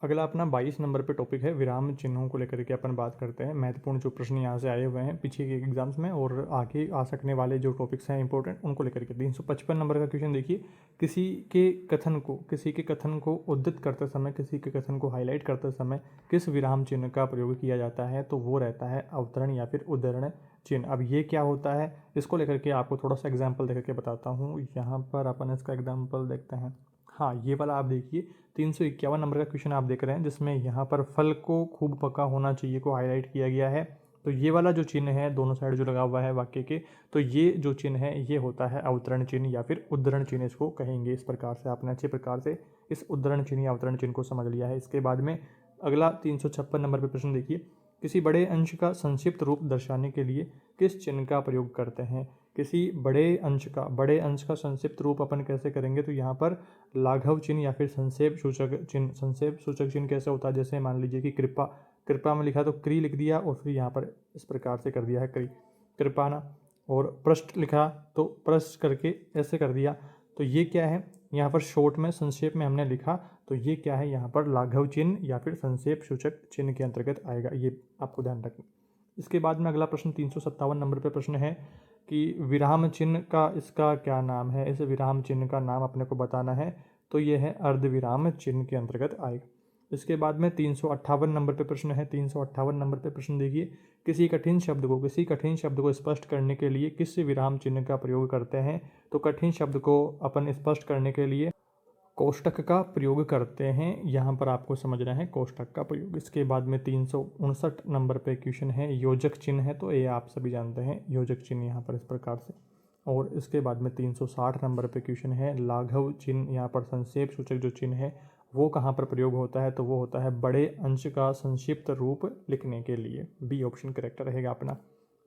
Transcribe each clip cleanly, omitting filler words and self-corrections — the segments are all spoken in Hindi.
अगला अपना 22 नंबर पे टॉपिक है विराम चिन्हों को लेकर के अपन बात करते हैं। महत्वपूर्ण जो प्रश्न यहाँ से आए हुए हैं पीछे के एग्जाम्स में और आगे आ सकने वाले जो टॉपिक्स हैं इंपॉर्टेंट उनको लेकर के 355 नंबर का क्वेश्चन देखिए। किसी के कथन को उद्धृत करते समय, किसी के कथन को हाईलाइट करते समय किस विराम चिन्ह का प्रयोग किया जाता है, तो वो रहता है अवतरण या फिर उद्धरण चिन्ह। अब ये क्या होता है इसको लेकर के आपको थोड़ा सा एग्जाम्पल देकर के बताता हूँ। यहाँ पर अपन इसका एग्जाम्पल देखते हैं। हाँ, ये वाला आप देखिए 351 नंबर का क्वेश्चन आप देख रहे हैं जिसमें यहाँ पर फल को खूब पका होना चाहिए को हाईलाइट किया गया है। तो ये वाला जो चिन्ह है दोनों साइड जो लगा हुआ है वाक्य के, तो ये जो चिन्ह है ये होता है अवतरण चिन्ह या फिर उद्धरण चिन्ह इसको कहेंगे। इस प्रकार से आपने अच्छे प्रकार से इस उद्धरण चिन्ह या अवतरण चिन्ह को समझ लिया है। इसके बाद में अगला 356 नंबर पर प्रश्न देखिए। किसी बड़े अंश का संक्षिप्त रूप दर्शाने के लिए किस चिन्ह का प्रयोग करते हैं। किसी बड़े अंश का संक्षिप्त रूप अपन कैसे करेंगे, तो यहाँ पर लाघव चिन्ह या फिर संक्षेप सूचक चिन्ह। संक्षेप सूचक चिन्ह कैसे होता है, जैसे मान लीजिए कि कृपा में लिखा तो क्री लिख दिया और फिर यहाँ पर इस प्रकार से कर दिया है कृपाना। और पृष्ठ लिखा तो पृष्ठ करके ऐसे कर दिया। तो ये क्या है, यहाँ पर शॉर्ट में संक्षेप में हमने लिखा तो ये क्या है, यहाँ पर लाघव चिन्ह या फिर संक्षेप सूचक चिन्ह के अंतर्गत आएगा। ये आपको ध्यान रखना। इसके बाद में अगला प्रश्न 357 नंबर पे प्रश्न है कि विराम चिन्ह का इसका क्या नाम है। इस विराम चिन्ह का नाम अपने को बताना है, तो ये है अर्धविराम चिन्ह के अंतर्गत आएगा। इसके बाद में 358 नंबर पे प्रश्न है। 358 नंबर पे प्रश्न देखिए। किसी कठिन शब्द को स्पष्ट करने के लिए किस विराम चिन्ह का प्रयोग करते हैं, तो कठिन शब्द को अपन स्पष्ट करने के लिए कोष्टक का प्रयोग करते हैं। यहाँ पर आपको समझना है कोष्टक का प्रयोग। इसके बाद में 359 नंबर पे क्वेश्चन है योजक चिन्ह है, तो ये आप सभी जानते हैं योजक चिन्ह यहाँ पर इस प्रकार से। और इसके बाद में 360 नंबर पे क्वेश्चन है लाघव चिन्ह। यहाँ पर संक्षेप सूचक जो चिन्ह है वो कहाँ पर प्रयोग होता है, तो वो होता है बड़े अंश का संक्षिप्त रूप लिखने के लिए। बी ऑप्शन करेक्ट रहेगा अपना।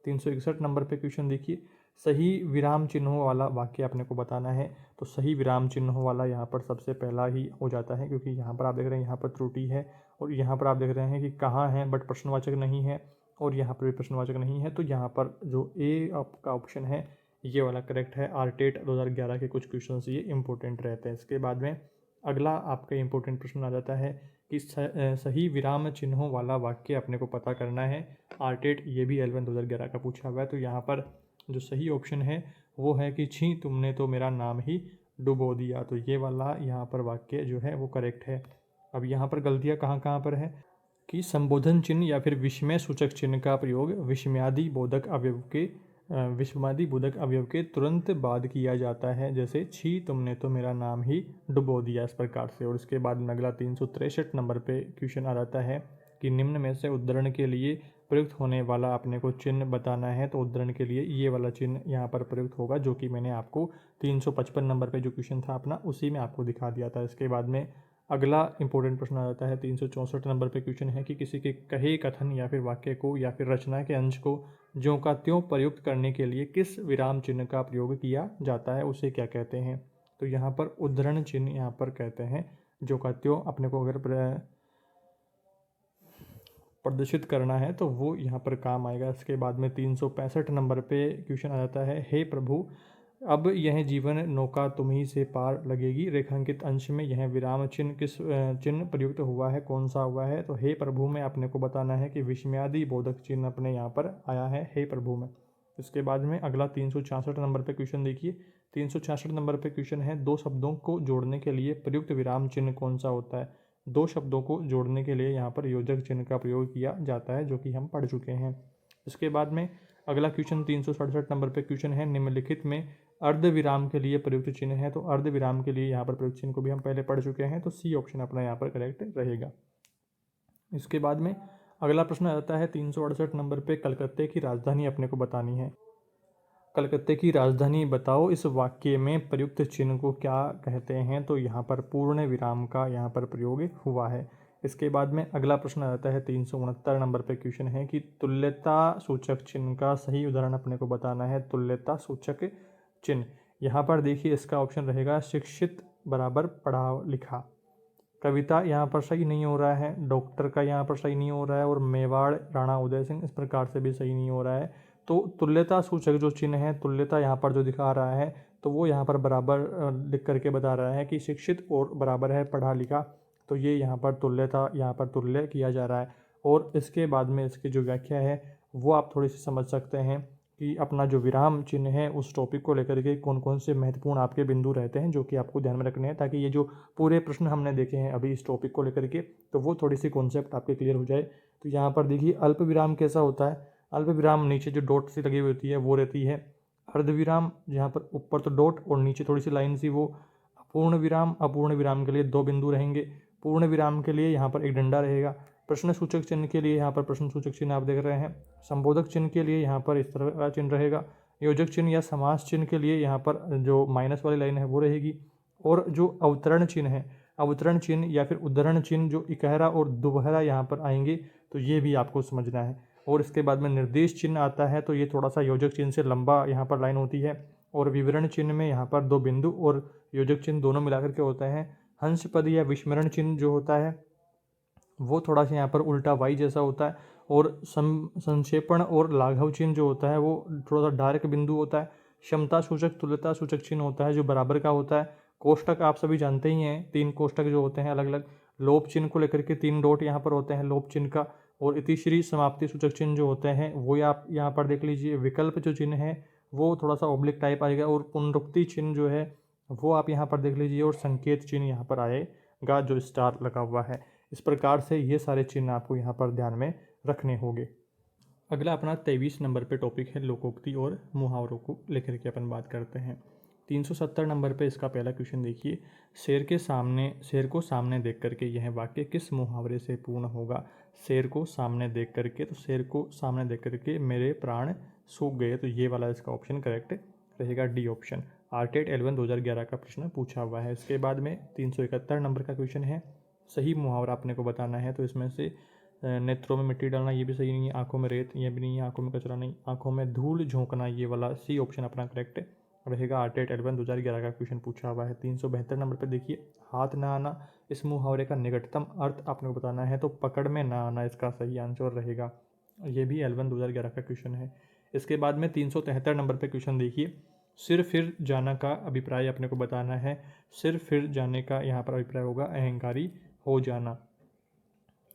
361 नंबर पे क्वेश्चन देखिए। सही विराम चिन्हों वाला वाक्य अपने को बताना है, तो सही विराम चिन्हों वाला यहाँ पर सबसे पहला ही हो जाता है, क्योंकि यहाँ पर आप देख रहे हैं यहाँ पर त्रुटि है और यहाँ पर आप देख रहे हैं कि कहाँ है बट प्रश्नवाचक नहीं है और यहाँ पर भी प्रश्नवाचक नहीं है। तो यहाँ पर जो ए आपका ऑप्शन है ये वाला करेक्ट है। आरटेट 2011 के कुछ क्वेश्चन ये इंपॉर्टेंट रहते हैं। इसके बाद में अगला आपका इंपॉर्टेंट प्रश्न आ जाता है कि सही विराम चिन्हों वाला वाक्य अपने को पता करना है। आरटेट ये भी L1 2011 का पूछा हुआ है। तो यहाँ पर जो सही ऑप्शन है वो है कि छी तुमने तो मेरा नाम ही डुबो दिया। तो ये वाला यहाँ पर वाक्य जो है वो करेक्ट है। अब यहाँ पर गलतियाँ कहाँ कहाँ पर है कि संबोधन चिन्ह या फिर विस्मय सूचक चिन्ह का प्रयोग विस्मयादि बोधक अवयव के तुरंत बाद किया जाता है, जैसे छी तुमने तो मेरा नाम ही डुबो दिया, इस प्रकार से। और इसके बाद में अगला 363 नंबर पे क्वेश्चन आ जाता है कि निम्न में से उद्धरण के लिए प्रयुक्त होने वाला अपने को चिन्ह बताना है। तो उद्धरण के लिए ये वाला चिन्ह यहाँ पर प्रयुक्त होगा, जो कि मैंने आपको 355 नंबर पे जो क्वेश्चन था अपना उसी में आपको दिखा दिया था। इसके बाद में अगला इंपॉर्टेंट प्रश्न आ जाता है 364 नंबर पे क्वेश्चन है कि किसी के कहे कथन या फिर वाक्य को या फिर रचना के अंश को ज्यों का त्यों प्रयुक्त करने के लिए किस विराम चिन्ह का प्रयोग किया जाता है, उसे क्या कहते हैं। तो यहाँ पर उद्धरण चिन्ह यहाँ पर कहते हैं। ज्यों का त्यों अपने को अगर प्रदर्शित करना है तो वो यहाँ पर काम आएगा। इसके बाद में 365 नंबर पे क्वेश्चन आ जाता है हे प्रभु अब यह जीवन नौका तुम्ही से पार लगेगी, रेखांकित अंश में यह विराम चिन्ह किस चिन्ह प्रयुक्त हुआ है, कौन सा हुआ है। तो हे प्रभु में अपने को बताना है कि विस्मयादि बोधक चिन्ह अपने यहाँ पर आया है हे प्रभु में। इसके बाद में अगला 366 नंबर पे क्वेश्चन देखिए। 366 नंबर पे क्वेश्चन है दो शब्दों को जोड़ने के लिए प्रयुक्त विराम चिन्ह कौन सा होता है। दो शब्दों को जोड़ने के लिए यहाँ पर योजक चिन्ह का प्रयोग किया जाता है, जो कि हम पढ़ चुके हैं। इसके बाद में अगला क्वेश्चन 367 नंबर पे क्वेश्चन है निम्नलिखित में अर्ध विराम के लिए प्रयुक्त चिन्ह है। तो अर्ध विराम के लिए यहाँ पर प्रयुक्त चिन्ह को भी हम पहले पढ़ चुके हैं, तो सी ऑप्शन अपना यहाँ पर करेक्ट रहेगा। इसके बाद में अगला प्रश्न आ जाता है 368 नंबर पे कलकत्ते की राजधानी अपने को बतानी है। कलकत्ते की राजधानी बताओ, इस वाक्य में प्रयुक्त चिन्ह को क्या कहते हैं। तो यहाँ पर पूर्ण विराम का यहाँ पर प्रयोग हुआ है। इसके बाद में अगला प्रश्न आ जाता है 369 नंबर पे क्वेश्चन है कि तुल्यता सूचक चिन्ह का सही उदाहरण अपने को बताना है। तुल्यता सूचक चिन्ह यहाँ पर देखिए इसका ऑप्शन रहेगा शिक्षित बराबर पढ़ा लिखा। कविता यहाँ पर सही नहीं हो रहा है, डॉक्टर का यहाँ पर सही नहीं हो रहा है, और मेवाड़ राणा उदय सिंह इस प्रकार से भी सही नहीं हो रहा है। तो तुल्यता सूचक जो चिन्ह है, तुल्यता यहाँ पर जो दिखा रहा है तो वो यहाँ पर बराबर लिख करके बता रहा है कि शिक्षित और बराबर है पढ़ा लिखा। तो ये यहाँ पर तुल्यता, यहाँ पर तुल्य किया जा रहा है। और इसके बाद में इसकी जो व्याख्या है वो आप थोड़ी सी समझ सकते हैं कि अपना जो विराम चिन्ह है उस टॉपिक को लेकर के कौन कौन से महत्वपूर्ण आपके बिंदु रहते हैं जो कि आपको ध्यान में रखने हैं, ताकि ये जो पूरे प्रश्न हमने देखे हैं अभी इस टॉपिक को लेकर के तो वो थोड़ी सी कॉन्सेप्ट आपके क्लियर हो जाए। तो यहाँ पर देखिए अल्प विराम कैसा होता है। अल्प विराम नीचे जो डॉट सी लगी हुई होती है वो रहती है। अर्धविराम जहाँ पर ऊपर तो डॉट और नीचे थोड़ी सी लाइन सी वो। अपूर्ण विराम, अपूर्ण विराम के लिए 2 बिंदु रहेंगे। पूर्ण विराम के लिए यहाँ पर एक डंडा रहेगा। प्रश्न सूचक चिन्ह के लिए यहाँ पर प्रश्न सूचक चिन्ह आप देख रहे हैं। संबोधक चिन्ह के लिए यहाँ पर इस तरह का चिन्ह रहेगा। योजक चिन्ह या समास चिन्ह के लिए यहाँ पर जो माइनस वाली लाइन है वो रहेगी। और जो अवतरण चिन्ह है, अवतरण चिन्ह या फिर उद्धरण चिन्ह जो इकहरा और दुबहरा यहाँ पर आएंगे तो ये भी आपको समझना है। और इसके बाद में निर्देश चिन्ह आता है तो ये थोड़ा सा योजक चिन्ह से लंबा यहाँ पर लाइन होती है। और विवरण चिन्ह में यहाँ पर 2 बिंदु और योजक चिन्ह दोनों मिलाकर के होते हैं। हंस पद या विस्मरण चिन्ह जो होता है वो थोड़ा सा यहाँ पर उल्टा वाई जैसा होता है। और संक्षेपण और लाघव चिन्ह जो होता है वो थोड़ा सा डार्क बिंदु होता है। क्षमता सूचक, तुल्यता सूचक चिन्ह होता है जो बराबर का होता है। कोष्टक आप सभी जानते ही हैं, 3 कोष्टक जो होते हैं अलग अलग। लोप चिन्ह को लेकर के 3 डॉट यहाँ पर होते हैं लोप चिन्ह का। और इतिश्री समाप्ति सूचक चिन्ह जो होते हैं वो आप यहाँ पर देख लीजिए। विकल्प जो चिन्ह है वो थोड़ा सा ऑब्लिक टाइप आएगा। और पुनरुक्ति चिन्ह जो है वो आप यहाँ पर देख लीजिए। और संकेत चिन्ह यहाँ पर आएगा जो स्टार लगा हुआ है। इस प्रकार से ये सारे चिन्ह आपको यहाँ पर ध्यान में रखने होंगे। अगला अपना 23 नंबर पे टॉपिक है लोकोक्ति और मुहावरों को लेकर के अपन बात करते हैं। 370 नंबर पे इसका पहला क्वेश्चन देखिए। शेर को सामने देख करके यह वाक्य किस मुहावरे से पूर्ण होगा। शेर को सामने देख करके, तो शेर को सामने देख करके मेरे प्राण सूख गए, तो ये वाला इसका ऑप्शन करेक्ट रहेगा, डी ऑप्शन। आरटेट L1 2011 का प्रश्न पूछा हुआ है। इसके बाद में 371 नंबर का क्वेश्चन है। सही मुहावरा अपने को बताना है, तो इसमें से नेत्रों में मिट्टी डालना ये भी सही नहीं है, आंखों में रेत ये भी नहीं है, आंखों में कचरा नहीं, आंखों में धूल झोंकना ये वाला सी ऑप्शन अपना करेक्ट रहेगा। आरटेट L1 2011 का क्वेश्चन पूछा हुआ है। 372 नंबर पे देखिए, हाथ ना आना, इस मुहावरे का निकटतम अर्थ आपने को बताना है, तो पकड़ में ना आना इसका सही आंसर रहेगा। ये भी L1 2011 का क्वेश्चन है। इसके बाद में 373 नंबर पे क्वेश्चन देखिए, सिर फिर जाना का अभिप्राय अपने को बताना है। सिर फिर जाने का यहाँ पर अभिप्राय होगा अहंकारी हो जाना।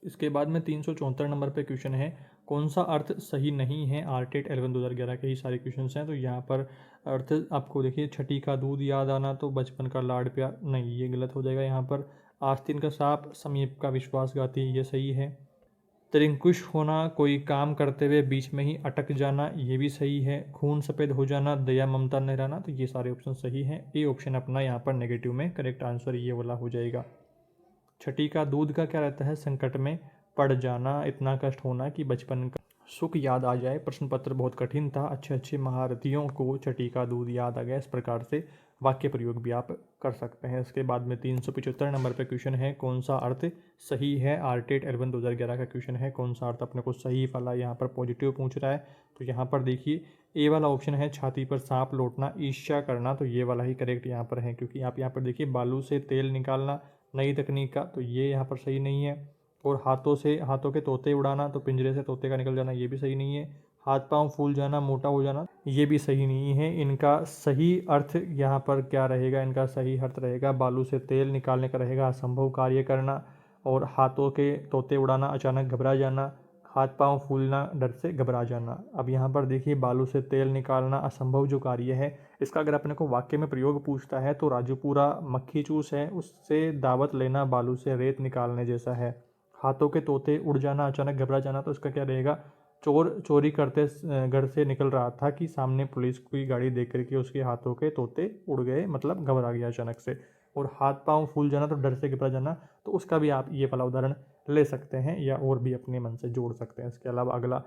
इसके बाद में 374 नंबर पे क्वेश्चन है, कौन सा अर्थ सही नहीं है। आरटेट L1 2011 के ही सारे क्वेश्चन हैं, तो यहाँ पर अर्थ आपको देखिए, छठी का दूध याद आना, तो बचपन का लाड प्यार नहीं, ये गलत हो जाएगा। यहाँ पर आस्तीन का सांप समीप का विश्वासघाती, ये सही है। त्रिंकुश होना, कोई काम करते हुए बीच में ही अटक जाना, ये भी सही है। खून सफ़ेद हो जाना, दया ममता न रहना, तो ये सारे ऑप्शन सही हैं। ए ऑप्शन अपना यहाँ पर नेगेटिव में करेक्ट आंसर ये वाला हो जाएगा। छठी का दूध का क्या रहता है, संकट में पड़ जाना, इतना कष्ट होना कि बचपन का सुख याद आ जाए। प्रश्न पत्र बहुत कठिन था, अच्छे अच्छे महारथियों को छठी का दूध याद आ गया। इस प्रकार से वाक्य प्रयोग भी आप कर सकते हैं। इसके बाद में 375 नंबर पे क्वेश्चन है, कौन सा अर्थ सही है। आरटेट L1 2011 का क्वेश्चन है, कौन सा अर्थ अपने को सही वाला यहाँ पर पॉजिटिव पूछ रहा है। तो यहाँ पर देखिए ए वाला ऑप्शन है, छाती पर सांप लौटना, ईर्ष्या करना, तो ये वाला ही करेक्ट यहाँ पर है। क्योंकि आप यहाँ पर देखिए, बालू से तेल निकालना नई तकनीक का, तो ये यहाँ पर सही नहीं है। और हाथों के तोते उड़ाना, तो पिंजरे से तोते का निकल जाना, ये भी सही नहीं है। हाथ पांव फूल जाना, मोटा हो जाना, ये भी सही नहीं है। इनका सही अर्थ यहाँ पर क्या रहेगा, इनका सही अर्थ रहेगा बालू से तेल निकालने का रहेगा, असंभव कार्य करना। और हाथों के तोते उड़ाना, अचानक घबरा जाना। हाथ पांव फूलना, डर से घबरा जाना। अब यहाँ पर देखिए, बालू से तेल निकालना असंभव जो कार्य है, इसका अगर अपने को वाक्य में प्रयोग पूछता है तो राजूपुरा मक्खी चूस है, उससे दावत लेना बालू से रेत निकालने जैसा है। हाथों के तोते उड़ जाना, अचानक घबरा जाना, तो इसका क्या रहेगा, चोर चोरी करते घर से निकल रहा था कि सामने पुलिस की गाड़ी देख करके उसके हाथों के तोते उड़ गए, मतलब घबरा गया अचानक से। और हाथ पांव फूल जाना, तो डर से घबरा जाना, तो उसका भी आप ये वाला उदाहरण ले सकते हैं या और भी अपने मन से जोड़ सकते हैं। इसके अलावा अगला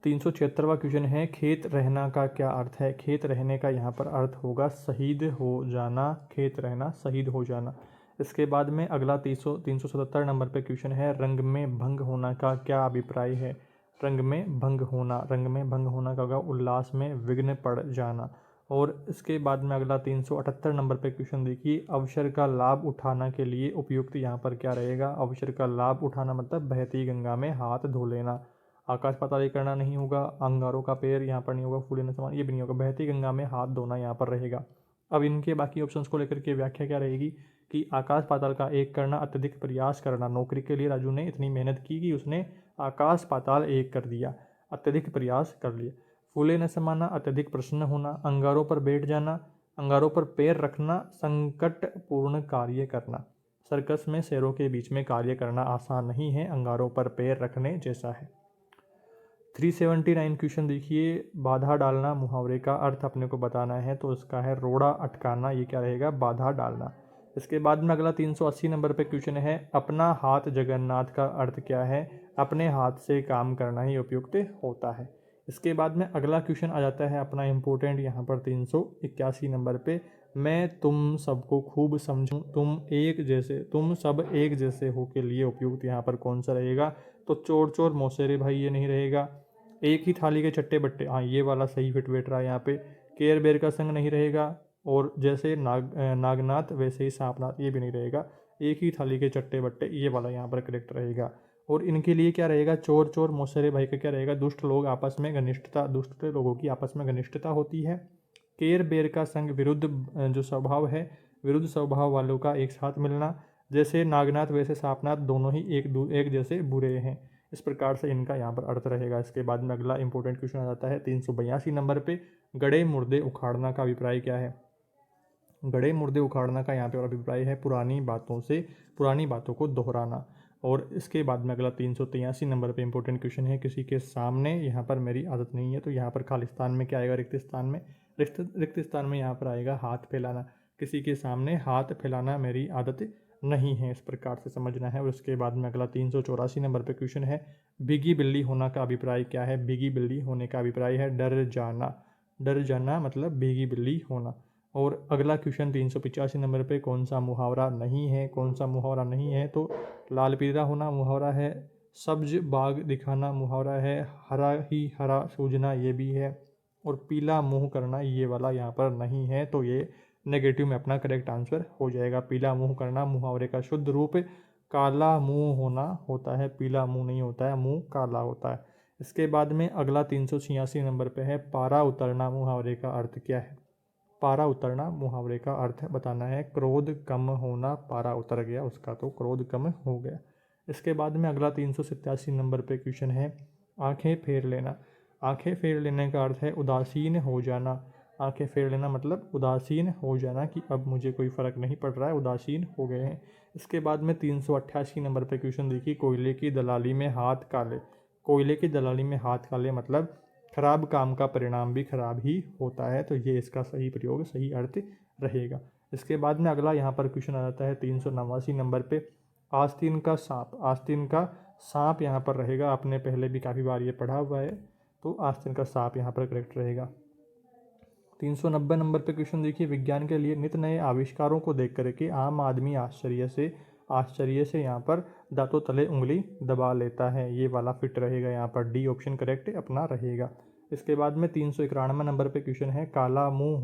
376वां क्वेश्चन है, खेत रहना का क्या अर्थ है। खेत रहने का यहाँ पर अर्थ होगा शहीद हो जाना, खेत रहना शहीद हो जाना। इसके बाद में अगला 377 नंबर पे क्वेश्चन है, रंग में भंग होना का क्या अभिप्राय है। रंग में भंग होना, रंग में भंग होना का होगा उल्लास में विघ्न पड़ जाना। और इसके बाद में अगला 378 नंबर पे क्वेश्चन देखिए, अवसर का लाभ उठाना के लिए उपयुक्त यहाँ पर क्या रहेगा। अवसर का लाभ उठाना मतलब बहती गंगा में हाथ धो लेना। आकाश पाताल करना नहीं होगा, अंगारों का पैर यहाँ पर नहीं होगा, फूले न समान ये भी नहीं होगा, बहती गंगा में हाथ धोना यहाँ पर रहेगा। अब इनके बाकी ऑप्शंस को लेकर के व्याख्या क्या रहेगी कि आकाश पाताल का एक करना, अत्यधिक प्रयास करना। नौकरी के लिए राजू ने इतनी मेहनत की कि उसने आकाश पाताल एक कर दिया, अत्यधिक प्रयास कर लिया। फूले न समाना, अत्यधिक प्रसन्न होना। अंगारों पर बैठ जाना, अंगारों पर पैर रखना, संकटपूर्ण कार्य करना। सर्कस में शेरों के बीच में कार्य करना आसान नहीं है, अंगारों पर पैर रखने जैसा है। 379 क्वेश्चन देखिए, बाधा डालना मुहावरे का अर्थ अपने को बताना है, तो इसका है रोड़ा अटकाना, ये क्या रहेगा, बाधा डालना। इसके बाद में अगला 380 नंबर पे क्वेश्चन है, अपना हाथ जगन्नाथ का अर्थ क्या है, अपने हाथ से काम करना ही उपयुक्त होता है। इसके बाद में अगला क्वेश्चन आ जाता है अपना इम्पोर्टेंट यहाँ पर 381 नंबर पे, मैं तुम सबको खूब समझूं, तुम सब एक जैसे हो के लिए उपयुक्त यहाँ पर कौन सा रहेगा, तो चोर चोर मौसेरे भाई ये नहीं रहेगा। एक ही थाली के चट्टे बट्टे, हाँ ये वाला सही फिट बैठ रहा है यहाँ पे। केयर बेर का संग नहीं रहेगा, और जैसे नागनाथ वैसे ही सांपनाथ ये भी नहीं रहेगा। एक ही थाली के चट्टे बट्टे ये वाला यहाँ पर करेक्ट रहेगा। और इनके लिए क्या रहेगा, चोर चोर मौसेरे भाई का क्या रहेगा, दुष्ट लोग आपस में घनिष्ठता, दुष्ट लोगों की आपस में घनिष्ठता होती है। केयर बेर का संग विरुद्ध जो स्वभाव है, विरुद्ध स्वभाव वालों का एक साथ मिलना। जैसे नागनाथ वैसे सांपनाथ दोनों ही एक जैसे बुरे हैं। इस प्रकार से इनका यहाँ पर अर्थ रहेगा। इसके बाद में अगला इंपॉर्टेंट क्वेश्चन आ जाता है 382 नंबर पे, गड़े मुर्दे उखाड़ना का अभिप्राय क्या है। गड़े मुर्दे उखाड़ना का यहाँ पर अभिप्राय है पुरानी बातों को दोहराना। और इसके बाद में अगला 383 नंबर पे इंपॉर्टेंट क्वेश्चन है, किसी के सामने, यहाँ पर मेरी आदत नहीं है, तो यहाँ पर खालिस्तान में क्या आएगा, रिक्त स्थान में यहाँ पर आएगा हाथ फैलाना। किसी के सामने हाथ फैलाना मेरी आदत नहीं है, इस प्रकार से समझना है। और उसके बाद में अगला 384 नंबर पे क्वेश्चन है, भीगी बिल्ली होना का अभिप्राय क्या है। भीगी बिल्ली होने का अभिप्राय है डर जाना मतलब भीगी बिल्ली होना। और अगला क्वेश्चन 385 नंबर पे, कौन सा मुहावरा नहीं है, तो लाल पीला होना मुहावरा है, सब्ज बाग दिखाना मुहावरा है, हरा ही हरा सूझना ये भी है, और पीला मुंह करना ये वाला यहाँ पर नहीं है, तो ये नेगेटिव में अपना करेक्ट आंसर हो जाएगा। पीला मुंह करना मुहावरे का शुद्ध रूप काला मुंह होना होता है, पीला मुंह नहीं होता है, मुंह काला होता है। इसके बाद में अगला 386 नंबर पे है, पारा उतरना मुहावरे का अर्थ क्या है। पारा उतरना मुहावरे का अर्थ बताना है, क्रोध कम होना, पारा उतर गया उसका, तो क्रोध कम हो गया। इसके बाद में अगला 387 नंबर पे क्वेश्चन है, आंखें फेर लेना। आंखें फेर लेने का अर्थ है उदासीन हो जाना। आंखें फेर लेना मतलब उदासीन हो जाना, कि अब मुझे कोई फ़र्क नहीं पड़ रहा है, उदासीन हो गए हैं। इसके बाद में 388 नंबर पे क्वेश्चन देखिए, कोयले की दलाली में हाथ काले। कोयले की दलाली में हाथ काले मतलब खराब काम का परिणाम भी खराब ही होता है, तो ये इसका सही प्रयोग, सही अर्थ रहेगा। इसके बाद में अगला यहाँ पर क्वेश्चन आ जाता है 389 नंबर पे, आस्तीन का सांप। आस्तीन का सांप यहाँ पर रहेगा, आपने पहले भी काफ़ी बार ये पढ़ा हुआ है, तो आस्तीन का सांप यहाँ पर करेक्ट रहेगा। 390 नंबर पे क्वेश्चन देखिए, विज्ञान के लिए नित नए आविष्कारों को देख करके आम आदमी आश्चर्य से यहाँ पर दांतों तले उंगली दबा लेता है, ये वाला फिट रहेगा, यहाँ पर डी ऑप्शन करेक्ट अपना रहेगा। इसके बाद में 391 नंबर पे क्वेश्चन है, काला मुंह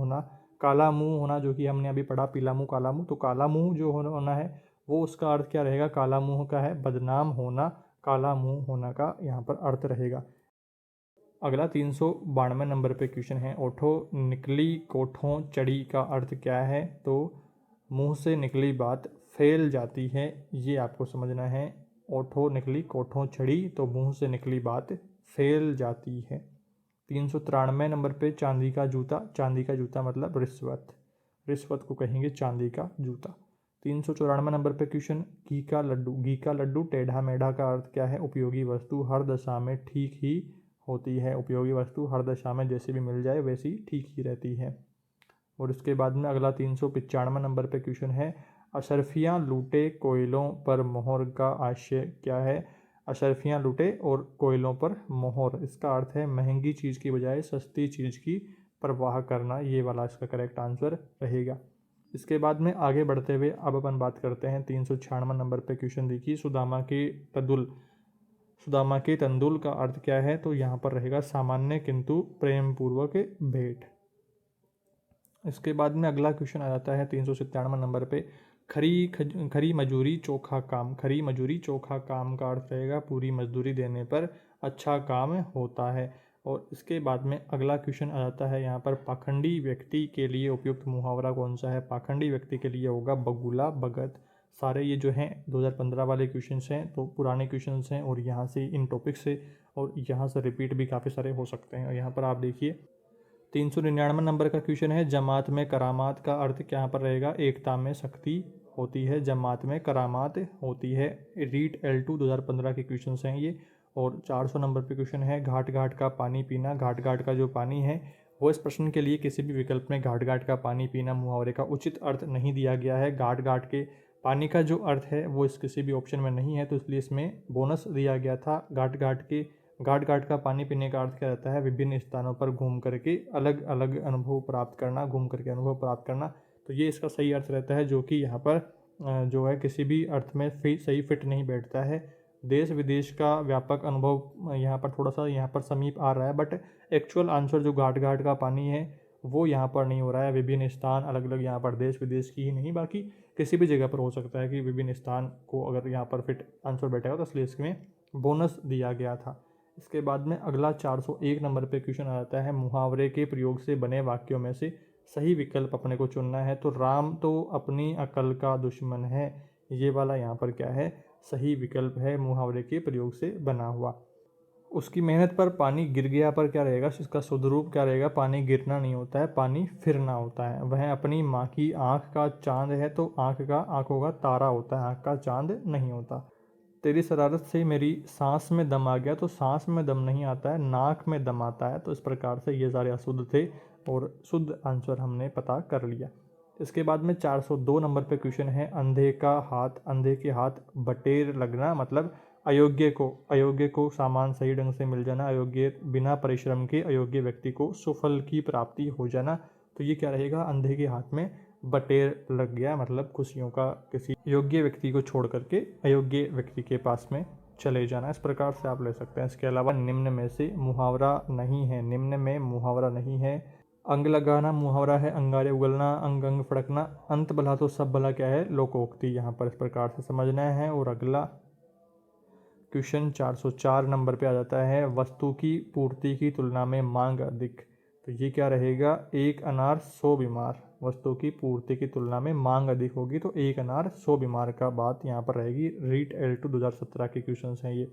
होना जो कि हमने अभी पढ़ा, पीला मुंह काला मुंह, तो काला मुंह जो होना है वो उसका अर्थ क्या रहेगा, काला मुंह का है बदनाम होना, काला मुंह होना का यहाँ पर अर्थ रहेगा। अगला 392 नंबर पे क्वेश्चन है, ओठो निकली कोठों चढ़ी का अर्थ क्या है, तो मुंह से निकली बात फैल जाती है, ये आपको समझना है। ओठो निकली कोठों चढ़ी, तो मुंह से निकली बात फैल जाती है। 393 नंबर पे, चांदी का जूता मतलब रिश्वत को कहेंगे चांदी का जूता। 394 नंबर पे क्वेश्चन, घी का लड्डू टेढ़ा मेढ़ा का अर्थ क्या है, उपयोगी वस्तु हर दशा में ठीक ही होती है। उपयोगी वस्तु हर दशा में जैसे भी मिल जाए वैसी ठीक ही रहती है। और इसके बाद में अगला 395 नंबर पे क्वेश्चन है, अशर्फियाँ लूटे कोयलों पर मोहर का आशय क्या है। अशर्फियाँ लूटे और कोयलों पर मोहर, इसका अर्थ है महंगी चीज़ की बजाय सस्ती चीज़ की परवाह करना, ये वाला इसका करेक्ट आंसर रहेगा। इसके बाद में आगे बढ़ते हुए अब अपन बात करते हैं 396 नंबर पे क्वेश्चन देखिए, सुदामा के तंदुल का अर्थ क्या है, तो यहाँ पर रहेगा सामान्य किंतु प्रेम पूर्वक भेंट। इसके बाद में अगला क्वेश्चन आ जाता है 397 नंबर पे, खरी मजूरी चोखा काम। खरी मजूरी चोखा काम का अर्थ रहेगा पूरी मजदूरी देने पर अच्छा काम होता है। और इसके बाद में अगला क्वेश्चन आ जाता है यहाँ पर, पाखंडी व्यक्ति के लिए उपयुक्त मुहावरा कौन सा है। पाखंडी व्यक्ति के लिए होगा बगुला भगत। सारे ये जो हैं 2015 वाले क्वेश्चंस हैं, तो पुराने क्वेश्चंस हैं और यहाँ से इन टॉपिक से और यहाँ से रिपीट भी काफ़ी सारे हो सकते हैं। और यहाँ पर आप देखिए 399 नंबर का क्वेश्चन है, जमात में करामात का अर्थ क्या यहाँ पर रहेगा, एकता में शक्ति होती है, जमात में करामात होती है। रीट L2 2015 के क्वेश्चन हैं ये। और 400 नंबर पे क्वेश्चन है, घाट घाट का पानी पीना। घाट घाट का जो पानी है वो इस प्रश्न के लिए किसी भी विकल्प में घाट घाट का पानी पीना मुहावरे का उचित अर्थ नहीं दिया गया है। घाट घाट के पानी का जो अर्थ है वो इस किसी भी ऑप्शन में नहीं है, तो इसलिए इसमें बोनस दिया गया था। घाट घाट का पानी पीने का अर्थ क्या रहता है, विभिन्न स्थानों पर घूम करके अलग अलग अनुभव प्राप्त करना, घूम करके अनुभव प्राप्त करना। तो ये इसका सही अर्थ रहता है, जो कि यहाँ पर जो है किसी भी अर्थ में सही फिट नहीं बैठता है। देश विदेश का व्यापक अनुभव यहाँ पर थोड़ा सा यहाँ पर समीप आ रहा है, बट एक्चुअल आंसर जो घाट घाट का पानी है वो यहाँ पर नहीं हो रहा है। विभिन्न स्थान अलग अलग, यहाँ पर देश विदेश की ही नहीं, बाकी किसी भी जगह पर हो सकता है कि विभिन्न स्थान को अगर यहाँ पर फिट आंसर बैठेगा, तो इसलिए इसमें बोनस दिया गया था। इसके बाद में अगला 401 नंबर पे क्वेश्चन आ जाता है, मुहावरे के प्रयोग से बने वाक्यों में से सही विकल्प अपने को चुनना है। तो राम तो अपनी अकल का दुश्मन है, ये वाला यहाँ पर क्या है, सही विकल्प है, मुहावरे के प्रयोग से बना हुआ। उसकी मेहनत पर पानी गिर गया पर क्या रहेगा, इसका शुद्ध रूप क्या रहेगा, पानी गिरना नहीं होता है, पानी फिरना होता है। वह अपनी माँ की आँख का चांद है, तो आँखों का तारा होता है, आँख का चांद नहीं होता। तेरी शरारत से मेरी सांस में दम आ गया, तो सांस में दम नहीं आता है, नाक में दम आता है। तो इस प्रकार से ये सारे अशुद्ध थे और शुद्ध आंसर हमने पता कर लिया। इसके बाद में 402 नंबर पे क्वेश्चन है, अंधे के हाथ बटेर लगना, मतलब अयोग्य को सामान सही ढंग से मिल जाना, अयोग्य बिना परिश्रम के अयोग्य व्यक्ति को सुफल की प्राप्ति हो जाना। तो ये क्या रहेगा, अंधे के हाथ में बटेर लग गया, मतलब खुशियों का किसी योग्य व्यक्ति को छोड़ करके अयोग्य व्यक्ति के पास में चले जाना। इस प्रकार से आप ले सकते हैं। इसके अलावा निम्न में से मुहावरा नहीं है, निम्न में मुहावरा नहीं है। अंग लगाना मुहावरा है, अंगारे उगलना, अंग अंग फड़कना, अंत भला तो सब भला क्या है, लोकोक्ति, यहाँ पर इस प्रकार से समझना है। और अगला क्वेश्चन 404 नंबर पे आ जाता है, वस्तु की पूर्ति की तुलना में मांग अधिक। तो ये क्या रहेगा, एक अनार 100 बीमार। वस्तु की पूर्ति की तुलना में मांग अधिक होगी, तो एक अनार 100 बीमार का बात यहाँ पर रहेगी। रीट L2 2017 के क्वेश्चन हैं ये।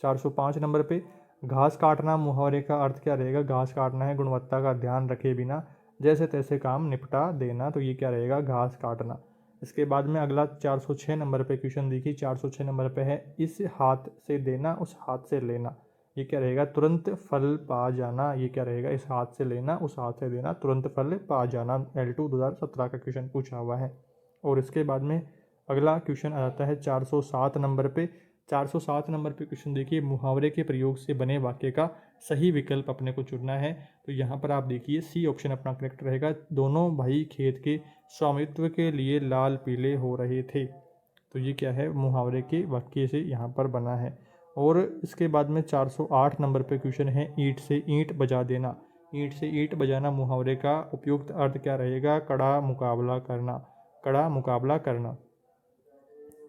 405 नंबर पे, घास काटना मुहावरे का अर्थ क्या रहेगा, घास काटना है, गुणवत्ता का ध्यान रखे बिना जैसे तैसे काम निपटा देना। तो ये क्या रहेगा, घास काटना। इसके बाद में अगला 406 नंबर पे क्वेश्चन देखिए। 406 नंबर पे है, इस हाथ से देना उस हाथ से लेना। ये क्या रहेगा, तुरंत फल पा जाना। ये क्या रहेगा, इस हाथ से लेना उस हाथ से देना, तुरंत फल पा जाना। L2 2017 का क्वेश्चन पूछा हुआ है। और इसके बाद में अगला क्वेश्चन आ जाता है 407 नंबर पे। 407 नंबर पे क्वेश्चन देखिए, मुहावरे के प्रयोग से बने वाक्य का सही विकल्प अपने को चुनना है। तो यहाँ पर आप देखिए सी ऑप्शन अपना करेक्ट रहेगा। दोनों भाई खेत के स्वामित्व के लिए लाल पीले हो रहे थे। तो ये क्या है, मुहावरे के वाक्य से यहाँ पर बना है। और इसके बाद में 408 नंबर पे क्वेश्चन है, ईंट से ईंट बजा देना। ईंट से ईंट बजाना मुहावरे का उपयुक्त अर्थ क्या रहेगा, कड़ा मुकाबला करना, कड़ा मुकाबला करना।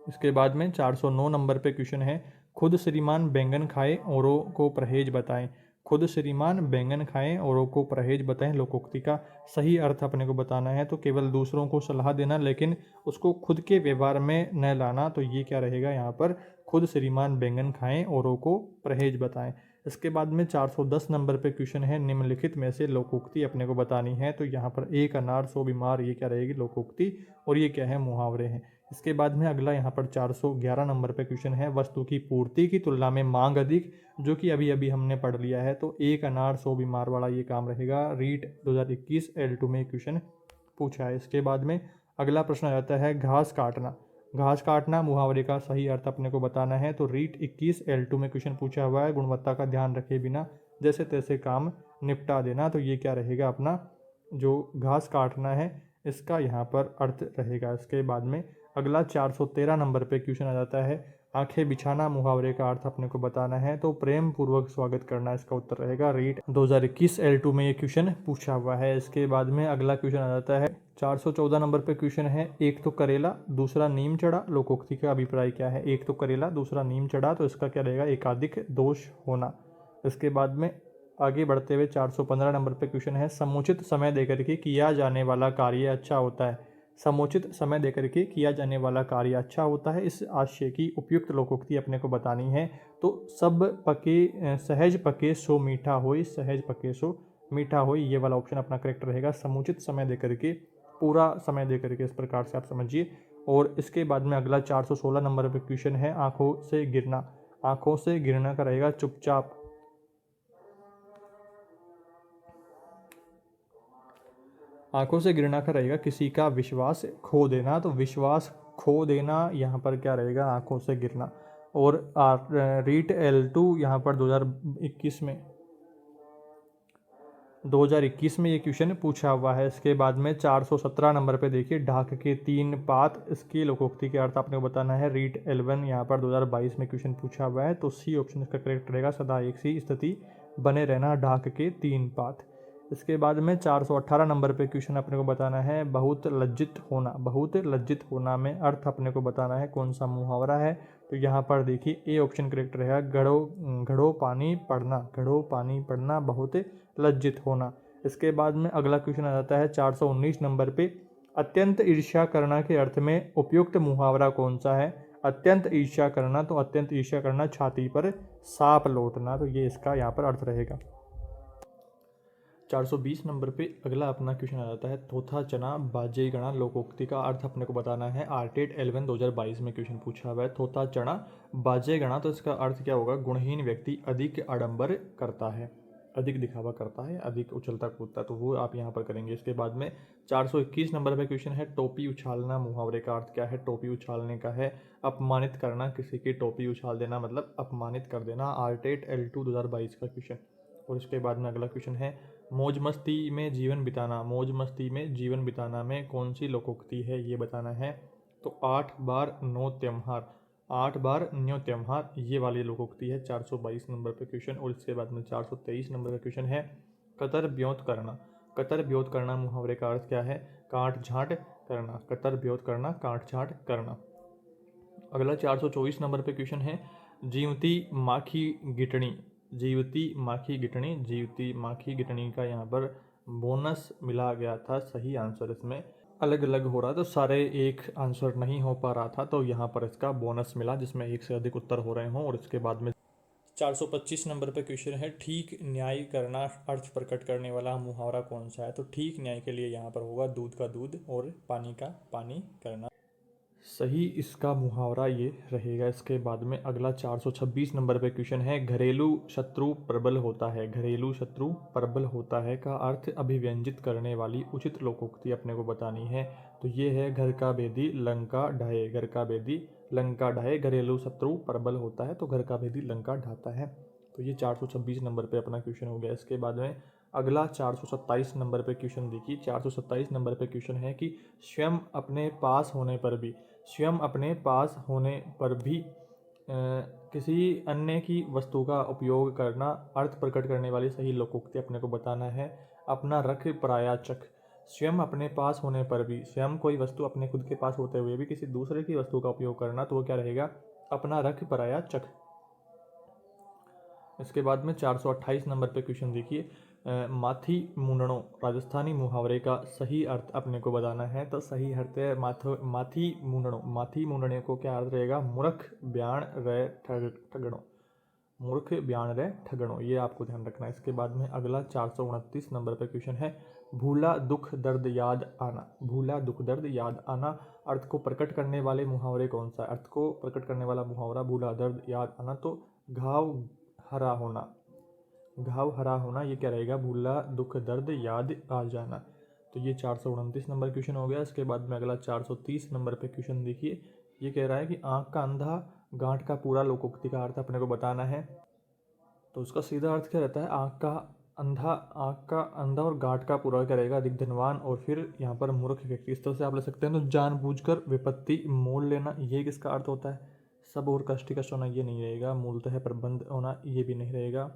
इसके बाद में 409 नंबर पे क्वेश्चन है, खुद श्रीमान बैंगन खाए औरों को परहेज बताएं। खुद श्रीमान बैंगन खाएं औरों को परहेज बताएं, लोकोक्ति का सही अर्थ अपने को बताना है। तो केवल दूसरों को सलाह देना, लेकिन उसको खुद के व्यवहार में न लाना। तो ये क्या रहेगा, यहाँ पर खुद श्रीमान बैंगन खाएं औरों को परहेज बताएं। इसके बाद में 410 नंबर पे क्वेश्चन है, निम्नलिखित में से लोकोक्ति अपने को बतानी है। तो यहाँ पर एक अनार 100 बीमार, ये क्या रहेगी, लोकोक्ति। और ये क्या है, मुहावरे हैं। इसके बाद में अगला यहाँ पर 411 नंबर पे क्वेश्चन है, वस्तु की पूर्ति की तुलना में मांग अधिक, जो कि अभी अभी हमने पढ़ लिया है। तो एक अनार 100 बीमार वाला ये काम रहेगा। रीट 2021 L2 में क्वेश्चन पूछा है। इसके बाद में अगला प्रश्न आ जाता है, घास काटना। घास काटना मुहावरे का सही अर्थ अपने को बताना है। तो रीट 21 L2 में क्वेश्चन पूछा हुआ है, गुणवत्ता का ध्यान रखे बिना जैसे तैसे काम निपटा देना। तो ये क्या रहेगा, अपना जो घास काटना है इसका यहाँ पर अर्थ रहेगा। इसके बाद में अगला 413 नंबर पे क्वेश्चन आ जाता है, आंखें बिछाना मुहावरे का अर्थ अपने को बताना है। तो प्रेम पूर्वक स्वागत करना इसका उत्तर रहेगा। रीट 2021 L2 में ये क्वेश्चन पूछा हुआ है। इसके बाद में अगला क्वेश्चन आ जाता है 414 नंबर पे क्वेश्चन है, एक तो करेला दूसरा नीम चढ़ा, लोकोक्ति का अभिप्राय क्या है। एक तो करेला दूसरा नीम चढ़ा, तो इसका क्या रहेगा, एकाधिक दोष होना। इसके बाद में आगे बढ़ते हुए 415 नंबर पे क्वेश्चन है, समुचित समय देकर के किया जाने वाला कार्य अच्छा होता है। समुचित समय देकर के किया जाने वाला कार्य अच्छा होता है, इस आशय की उपयुक्त लोकोक्ति अपने को बतानी है। तो सब पके सहज पके सो मीठा होई, सहज पके सो मीठा होई, ये वाला ऑप्शन अपना करेक्ट रहेगा। समुचित समय देकर के, पूरा समय देकर के, इस प्रकार से आप समझिए। और इसके बाद में अगला 416 नंबर पे क्वेश्चन है, आंखों से गिरना। आंखों से गिरना का रहेगा चुपचाप। आंखों से गिरना का रहेगा किसी का विश्वास खो देना। तो विश्वास खो देना यहाँ पर क्या रहेगा, आंखों से गिरना। और रीट L2 यहाँ पर 2021 में ये क्वेश्चन पूछा हुआ है। इसके बाद में 417 नंबर पे देखिए, ढाक के 3 पात, इसकी लोकोक्ति के अर्थ आपने को बताना है। रीट L1 यहाँ पर 2022 में क्वेश्चन पूछा हुआ है, तो सी ऑप्शन इसका करेक्ट रहेगा। सदा एक सी स्थिति बने रहना, ढाक के 3 पात। इसके बाद में 418 नंबर पे क्वेश्चन अपने को बताना है, बहुत लज्जित होना। बहुत लज्जित होना में अर्थ अपने को बताना है कौन सा मुहावरा है। तो यहाँ पर देखिए ए ऑप्शन करेक्ट रहेगा, घड़ो घड़ो पानी पड़ना। घड़ो पानी पड़ना, बहुत लज्जित होना। इसके बाद में अगला क्वेश्चन आ जाता है 419 नंबर पे, अत्यंत ईर्ष्या करना के अर्थ में उपयुक्त मुहावरा कौन सा है। अत्यंत ईर्ष्या करना, तो अत्यंत ईर्ष्या करना, छाती पर सांप लौटना। तो ये इसका यहाँ पर अर्थ रहेगा। 420 नंबर पे अगला अपना क्वेश्चन आ जाता है, थोथा चना बाजे गणा। लोकोक्ति का अर्थ अपने को बताना है। आरटेट L1 2022 में क्वेश्चन पूछा हुआ है, थोथा चना बाजे गणा। तो इसका अर्थ क्या होगा, गुणहीन व्यक्ति अधिक आडंबर करता है, अधिक दिखावा करता है, अधिक उछलता कूदता। तो वो आप यहाँ पर करेंगे। इसके बाद में 421 नंबर पे क्वेश्चन है, टोपी उछालना। मुहावरे का अर्थ क्या है, टोपी उछालने का है अपमानित करना, किसी की टोपी उछाल देना मतलब अपमानित कर देना। आरटेट L2 2022 का क्वेश्चन। और इसके बाद में अगला क्वेश्चन है, मौज मस्ती में जीवन बिताना। मौज मस्ती में जीवन बिताना में कौन सी लोकोक्ति है, ये बताना है। तो 8 बार 9 त्योहार, 8 बार 9 त्योहार, ये वाली लोकोक्ति है 422 नंबर पे क्वेश्चन। और इसके बाद में 423 नंबर का क्वेश्चन है, कतर ब्योत करना। कतर ब्योत करना मुहावरे का अर्थ क्या है, काट छाँट करना। कतर ब्योत करना, काट छाँट करना। अगला 424 नंबर पे क्वेश्चन है, जीवती माखी गिटनी। जीवती माखी गिटनी, जीवती माखी गिटनी का यहाँ पर बोनस मिला गया था। सही आंसर इसमें अलग अलग हो रहा था, तो सारे एक आंसर नहीं हो पा रहा था, तो यहाँ पर इसका बोनस मिला जिसमें एक से अधिक उत्तर हो रहे हों। और इसके बाद में 425 नंबर पे क्वेश्चन है, ठीक न्याय करना अर्थ प्रकट करने वाला मुहावरा कौन सा है। तो ठीक न्याय के लिए यहाँ पर होगा दूध का दूध और पानी का पानी करना। सही इसका मुहावरा ये रहेगा। इसके बाद में अगला 426 नंबर पे क्वेश्चन है, घरेलू शत्रु प्रबल होता है। घरेलू शत्रु प्रबल होता है का अर्थ अभिव्यंजित करने वाली उचित लोकोक्ति अपने को बतानी है। तो ये है, घर का भेदी लंका ढाए। घर का भेदी लंका ढाए, घरेलू शत्रु प्रबल होता है तो घर का भेदी लंका ढाता है। तो ये 426 नंबर पे अपना क्वेश्चन हो गया। इसके बाद में अगला 427 नंबर पे क्वेश्चन देखिए। 427 नंबर पे क्वेश्चन है कि स्वयं अपने पास होने पर भी, स्वयं अपने पास होने पर भी किसी अन्य की वस्तु का उपयोग करना अर्थ प्रकट करने वाली सही लोकोक्ति अपने को बताना है। अपना रख पराया चख। स्वयं अपने पास होने पर भी, स्वयं कोई वस्तु अपने खुद के पास होते हुए भी किसी दूसरे की वस्तु का उपयोग करना, तो वो क्या रहेगा, अपना रख पराया चख। इसके बाद में 428 नंबर पे क्वेश्चन देखिए, माथी मुंडनो। राजस्थानी मुहावरे का सही अर्थ अपने को बताना है। तो सही अर्थ है माथी मुंडनो। माथी मुंडने को क्या अर्थ रहेगा, मूर्ख ब्याण रे ठगणो। मूर्ख ब्याण रे ठगणो, ये आपको ध्यान रखना है। इसके बाद में अगला 429 नंबर पे क्वेश्चन है, भूला दुख दर्द याद आना। भूला दुख दर्द याद आना अर्थ को प्रकट करने वाले मुहावरे कौन सा। अर्थ को प्रकट करने वाला मुहावरा भूला दर्द याद आना, तो घाव हरा होना। घाव हरा होना ये क्या रहेगा, भूला दुख दर्द याद आ जाना। तो ये 429 नंबर क्वेश्चन हो गया। इसके बाद में अगला 430 नंबर पे क्वेश्चन देखिए। ये कह रहा है कि आँख का अंधा गांठ का पूरा लोकोक्ति का अर्थ अपने को बताना है। तो उसका सीधा अर्थ क्या रहता है, आँख का अंधा और गांठ का पूरा क्या रहेगा, अधिक धनवान और फिर यहाँ पर मूर्ख व्यक्ति। इस तरह से आप ले सकते हैं। तो जानबूझकर विपत्ति मोल लेना, ये किसका अर्थ होता है। सब और कष्ट होना, ये नहीं रहेगा। मूलतः प्रबंध होना, ये भी नहीं रहेगा।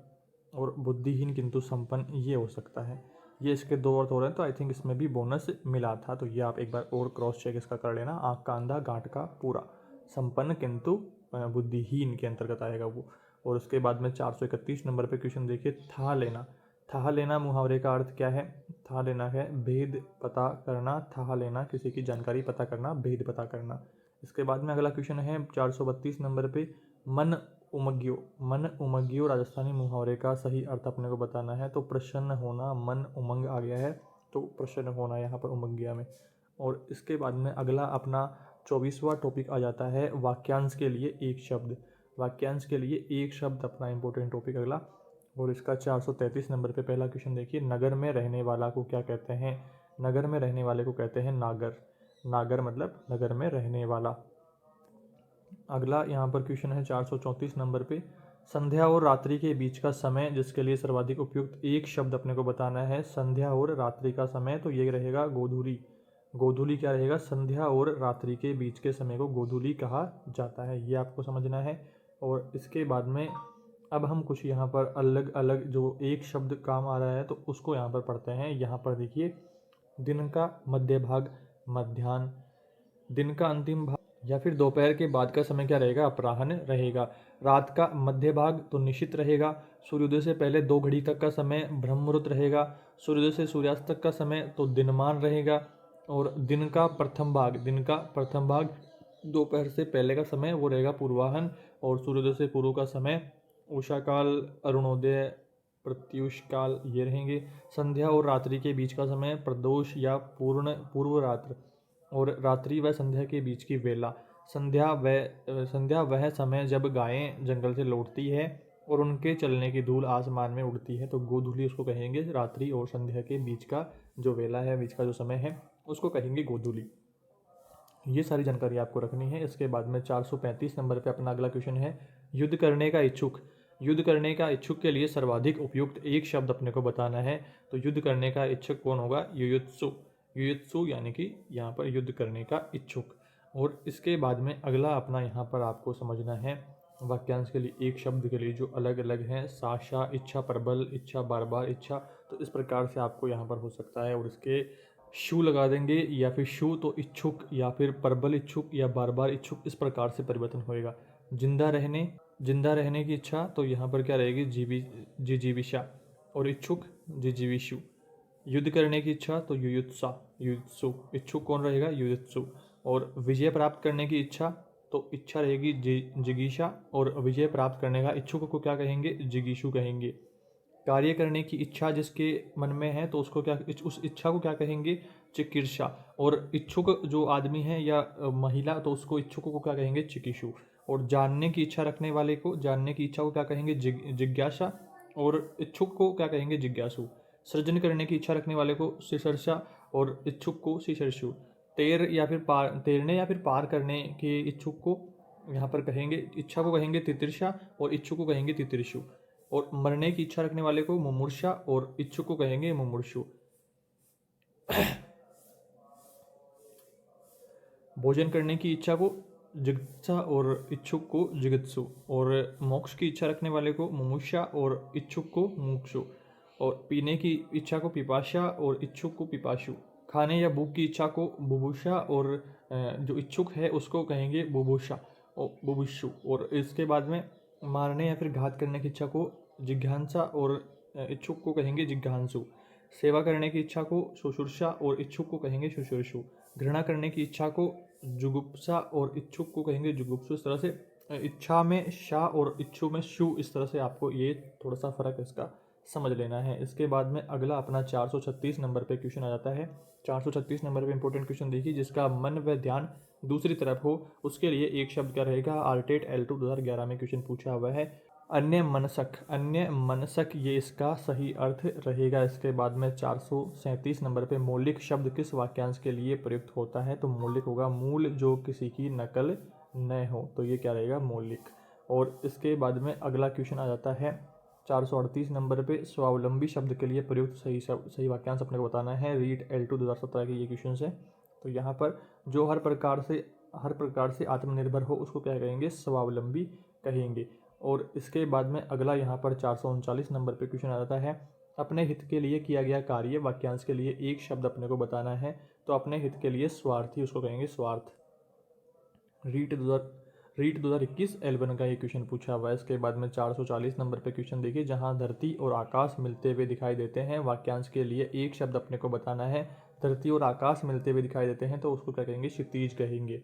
और बुद्धिहीन किंतु संपन्न, ये हो सकता है। ये इसके दो अर्थ हो रहे हैं, तो आई थिंक इसमें भी बोनस मिला था। तो ये आप एक बार और क्रॉस चेक इसका कर लेना। आँख का अंधा गांठ का पूरा, संपन्न किंतु बुद्धिहीन के अंतर्गत आएगा वो। और उसके बाद में 431 नंबर पे क्वेश्चन देखिए, था लेना। था लेना मुहावरे का अर्थ क्या है? था लेना है भेद पता करना, था लेना किसी की जानकारी पता करना, भेद पता करना। इसके बाद में अगला क्वेश्चन है 432 नंबर पे, मन उमग्यो। मन उमग्यो राजस्थानी मुहावरे का सही अर्थ अपने को बताना है। तो प्रसन्न होना, मन उमंग आ गया है तो प्रसन्न होना यहाँ पर उमग्या में। और इसके बाद में अगला अपना 24वां टॉपिक आ जाता है वाक्यांश के लिए एक शब्द। वाक्यांश के लिए एक शब्द अपना इंपॉर्टेंट टॉपिक अगला, और इसका 433 नंबर पे पहला क्वेश्चन देखिए, नगर में रहने वाला को क्या कहते हैं? नगर में रहने वाले को कहते हैं नागर। नागर मतलब नगर में रहने वाला। अगला यहाँ पर क्वेश्चन है 434 नंबर पे, संध्या और रात्रि के बीच का समय जिसके लिए सर्वाधिक उपयुक्त एक शब्द अपने को बताना है। संध्या और रात्रि का समय, तो ये रहेगा गोधूली। गोधूली क्या रहेगा? संध्या और रात्रि के बीच के समय को गोधूली कहा जाता है, ये आपको समझना है। और इसके बाद में अब हम कुछ यहाँ पर अलग अलग जो एक शब्द काम आ रहा है तो उसको यहाँ पर पढ़ते हैं। यहाँ पर देखिए, दिन का मध्य भाग मध्याह्न, दिन का अंतिम भाग या फिर दोपहर के बाद का समय क्या रहेगा? अपराह्न रहेगा। रात का मध्य भाग तो निशित रहेगा। सूर्योदय से पहले 2 घड़ी तक का समय ब्रह्म मुहूर्त रहेगा। सूर्योदय से सूर्यास्त तक का समय तो दिनमान रहेगा। और दिन का प्रथम भाग दोपहर से पहले का समय वो रहेगा पूर्वाहन। और सूर्योदय से पूर्व का समय उषा काल, अरुणोदय, प्रत्यूष काल ये रहेंगे। संध्या और रात्रि के बीच का समय प्रदोष या पूर्व रात्र, और रात्रि व संध्या के बीच की वेला। संध्या वह समय जब गायें जंगल से लौटती है और उनके चलने की धूल आसमान में उड़ती है, तो गोधूली उसको कहेंगे। रात्रि और संध्या के बीच का जो वेला है, बीच का जो समय है, उसको कहेंगे गोधूली। ये सारी जानकारी आपको रखनी है। इसके बाद में 435 नंबर पे अपना अगला क्वेश्चन है, युद्ध करने का इच्छुक। युद्ध करने का इच्छुक के लिए सर्वाधिक उपयुक्त एक शब्द अपने को बताना है। तो युद्ध करने का इच्छुक कौन होगा? युयुत्सु। युयुत्सु यानी कि यहाँ पर युद्ध करने का इच्छुक। और इसके बाद में अगला अपना यहाँ पर आपको समझना है वाक्यांश के लिए एक शब्द के लिए जो अलग अलग हैं, साशा, इच्छा, प्रबल, इच्छा, बार बार, इच्छा। तो इस प्रकार से आपको यहाँ पर हो सकता है। और इसके शू लगा देंगे, या फिर शू तो इच्छुक, या फिर प्रबल इच्छुक, या बार बार इच्छुक, इस प्रकार से परिवर्तन होएगा। जिंदा रहने की इच्छा, तो यहाँ पर क्या रहेगी? जिजीविषा। और इच्छुक जिजीविषु। युद्ध करने की इच्छा तो युयुत्सा, युयुत्सु। इच्छुक कौन रहेगा? युयुत्सु। और विजय प्राप्त करने की इच्छा, तो इच्छा रहेगी जिगीषा। और विजय प्राप्त करने का इच्छुक को क्या कहेंगे? जिगीषु कहेंगे। कार्य करने की इच्छा जिसके मन में है तो उसको क्या, उस इच्छा को क्या कहेंगे? चिकीर्षा। और इच्छुक जो आदमी है या महिला, तो उसको इच्छुक को क्या कहेंगे? चिकीषु। और जानने की इच्छा रखने वाले को, जानने की इच्छा को क्या कहेंगे? जिज्ञासा। और इच्छुक को क्या कहेंगे? जिज्ञासु। सृजन करने की इच्छा रखने वाले को सिसर्षा, और इच्छुक को सिसर्षु। तैरने या फिर पार करने के इच्छुक को यहाँ पर कहेंगे, इच्छा को कहेंगे तितिर्षा, और इच्छुक को कहेंगे तितिर्षु। और मरने की इच्छा रखने वाले को मुमूर्षा, और इच्छुक को कहेंगे मुमूर्षु। भोजन करने की इच्छा को जिज्ञासा, और इच्छुक को जिगत्सु। और मोक्ष की इच्छा रखने वाले को मुमुक्षा, और इच्छुक को मुमुक्षु। और पीने की इच्छा को पिपाशा, और इच्छुक को पिपाशु। खाने या भूख की इच्छा को बुभुषा, और जो इच्छुक है उसको कहेंगे बुभुषा और बुभुषु। और इसके बाद में मारने या फिर घात करने की इच्छा को जिज्ञासा, और इच्छुक को कहेंगे जिज्ञांसु। सेवा करने की इच्छा को शुश्रूषा, और इच्छुक को कहेंगे शुश्रूषु। घृणा करने की इच्छा को जुगुप्सा, और इच्छुक को कहेंगे जुगुप्सु। इस तरह से इच्छा में शा और इच्छु में शु, इस तरह से आपको ये थोड़ा सा फर्क इसका समझ लेना है। इसके बाद में अगला अपना 436 नंबर पे क्वेश्चन आ जाता है। 436 नंबर पे इंपॉर्टेंट क्वेश्चन देखिए, जिसका मन व ध्यान दूसरी तरफ हो उसके लिए एक शब्द क्या रहेगा? आर्टेट L2 2011 में क्वेश्चन पूछा हुआ है। अन्य मनसक ये इसका सही अर्थ रहेगा। इसके बाद में 437 नंबर पे मौलिक शब्द किस वाक्यांश के लिए प्रयुक्त होता है? तो मौलिक होगा मूल जो किसी की नकल न हो, तो ये क्या रहेगा? मौलिक। और इसके बाद में अगला क्वेश्चन आ जाता है 438 नंबर पे, स्वावलंबी शब्द के लिए प्रयुक्त सही वाक्यांश अपने को बताना है। रीट L2 2017 के ये क्वेश्चन है। तो यहाँ पर जो हर प्रकार से आत्मनिर्भर हो उसको क्या कहेंगे? स्वावलंबी कहेंगे। और इसके बाद में अगला यहाँ पर 439 नंबर पे क्वेश्चन आ जाता है, अपने हित के लिए किया गया कार्य वाक्यांश के लिए एक शब्द अपने को बताना है। तो अपने हित के लिए स्वार्थी, उसको कहेंगे स्वार्थ। रीट 2021 L1 का ये क्वेश्चन पूछा हुआ है। इसके बाद में 440 नंबर पे क्वेश्चन देखिए, जहाँ धरती और आकाश मिलते हुए दिखाई देते हैं, वाक्यांश के लिए एक शब्द अपने को बताना है। धरती और आकाश मिलते हुए दिखाई देते हैं तो उसको क्या कहेंगे, क्षितिज कहेंगे।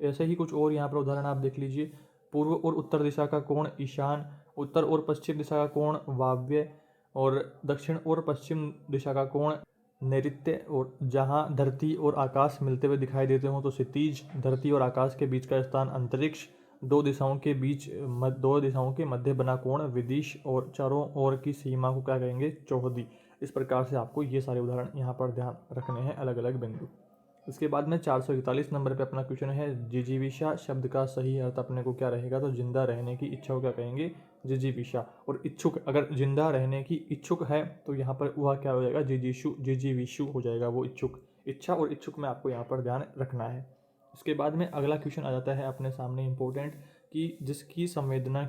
ऐसे ही कुछ और यहाँ पर उदाहरण आप देख लीजिए। पूर्व और उत्तर दिशा का कोण ईशान, उत्तर और पश्चिम दिशा का कोण वायव्य, और दक्षिण और पश्चिम दिशा का कोण नैऋत्य। और जहाँ धरती और आकाश मिलते हुए दिखाई देते हों तो क्षितिज। धरती और आकाश के बीच का स्थान अंतरिक्ष। दो दिशाओं के मध्य बना कोण विदिश, और चारों ओर की सीमा को क्या कहेंगे, चौहदी। इस प्रकार से आपको ये सारे उदाहरण यहाँ पर ध्यान रखने हैं, अलग अलग बिंदु। इसके बाद में 441 नंबर पे अपना क्वेश्चन है, जिजीविषा शब्द का सही अर्थ अपने को क्या रहेगा, तो जिंदा रहने की इच्छा को क्या कहेंगे, जिजीविषा। और इच्छुक, अगर जिंदा रहने की इच्छुक है तो यहाँ पर वह क्या हो जाएगा, जिजीविषु हो जाएगा वो इच्छुक। इच्छा और इच्छुक में आपको यहाँ पर ध्यान रखना है। इसके बाद में अगला क्वेश्चन आ जाता है अपने सामने इंपॉर्टेंट, कि जिसकी संवेदना